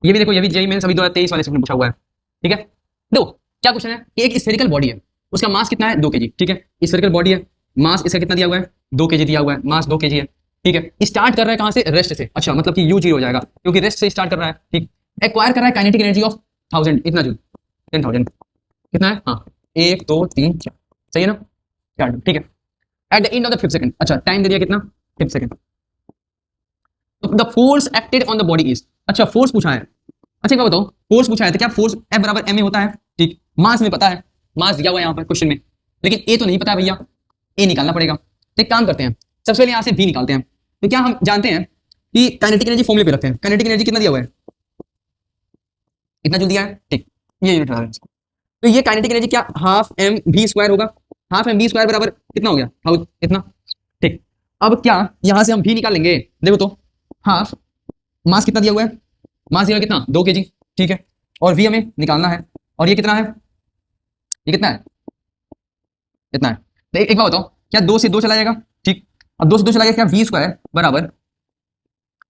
ये भी देखो, ये भी जेईई मेंस अभी 2023 वाले सेक्शन पूछा हुआ है। ठीक है, देखो क्या क्वेश्चन है, एक स्फेरिकल बॉडी है, उसका मास कितना है 2 kg। ठीक है, स्फेरिकल बॉडी है, मास इसका कितना दिया हुआ है 2 kg दिया हुआ है, मास 2 kg है। ठीक है, स्टार्ट कर रहा है कहां से, रेस्ट से। अच्छा, मतलब कि यू 0 हो जाएगा क्योंकि रेस्ट से स्टार्ट कर रहा है। ठीक, एक्वायर कर रहा है काइनेटिक एनर्जी ऑफ 1000, इतना जूल, 10,000 कितना है, हाँ 1 2 3 4, सही है ना, 4 ठीक है। At the end of the 5th second, अच्छा टाइम दे दिया कितना 5th second. The force acted on the body is, अच्छा फोर्स पूछा है। अच्छा एक बात बताओ, फोर्स पूछा है तो क्या फोर्स F बराबर ma होता है। ठीक, मास में पता है, मास दिया हुआ है यहाँ पर क्वेश्चन में, लेकिन ए तो नहीं पता है भैया, ए निकालना पड़ेगा। तो एक काम करते हैं, सबसे पहले यहाँ से बी निकालते हैं। तो क्या हम जानते हैं कि काइनेटिक एनर्जी फॉर्मूले पे रखते हैं, काइनेटिक एनर्जी कितना दिया हुआ है, इतना जो दिया है। ठीक, ये यूनिट है। तो ये काइनेटिक एनर्जी क्या हाफ एम वी स्क्वायर होगा, हाफ एम वी स्क्वायर बराबर कितना हो गया, हाउ इतना। ठीक, अब क्या यहाँ से हम भी निकाल लेंगे, देखो तो हाफ, मास कितना दिया हुआ है, मास दिया हुआ कितना 2 kg। ठीक है, और वी हमें निकालना है, और ये कितना है, ये कितना है, इतना है। तो एक बात बताओ, क्या 2 से 2 चला जाएगा। ठीक, अब 2 से 2 चला गया, क्या वी स्क्वायर बराबर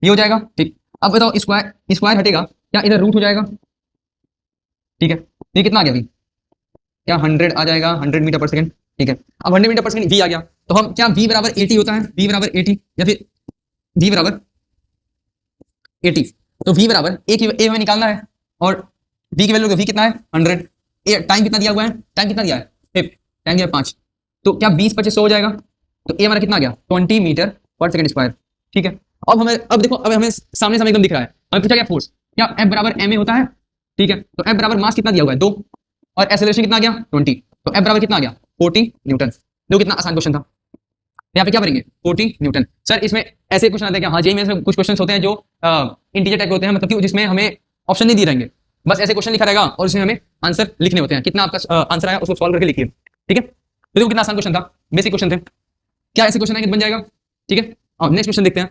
ये हो जाएगा। ठीक, अब बताओ स्क्वायर स्क्वायर हटेगा, क्या इधर रूट हो जाएगा। ठीक है, ये कितना आ गया वी, क्या 100 आ जाएगा, 100 मीटर पर सेकंड। ठीक है, अब 100 मीटर पर सेकंड वी आ गया, तो हम क्या वी बराबर 80 होता है, वी बराबर 80 या फिर वी बराबर 80। तो वी बराबर ए हमें निकालना है, और वी की वैल्यू वी कितना है 100, ए टाइम कितना दिया हुआ है, टाइम कितना दिया है टाइम दिया 5, तो क्या 20 25 100 हो जाएगा। तो ए हमारा कितना आ गया 20 मीटर पर सेकंड स्क्वायर। ठीक है, अब हमें, अब देखो अब हमें सामने सामने एकदम दिख रहा है, हमें पूछा क्या फोर्स, क्या एफ बराबर एम ए होता है। ठीक है, तो एफ बराबर मास कितना दिया हुआ है 2, और एक्सेलरेशन कितना आ गया 20, तो एफ बराबर कितना आ गया 40 न्यूटन। देखो कितना आसान क्वेश्चन था। यहाँ पे क्या करेंगे 40 न्यूटन। सर इसमें ऐसे क्वेश्चन आते हैं कि हाँ जेईई में कुछ क्वेश्चन होते हैं जो इंटीजर टाइप के होते हैं, मतलब कि जिसमें हमें ऑप्शन नहीं दिए रहेंगे, बस ऐसे क्वेश्चन लिखा रहेगा और उसमें हमें आंसर लिखने होते हैं, कितना आपका आंसर आया उसको सॉल्व करके लिखिए। ठीक है, तो देखो कितना आसान क्वेश्चन था, बेसिक क्वेश्चन थे, क्या ऐसे क्वेश्चन आएंगे बन जाएगा। ठीक है, और नेक्स्ट क्वेश्चन देखते हैं।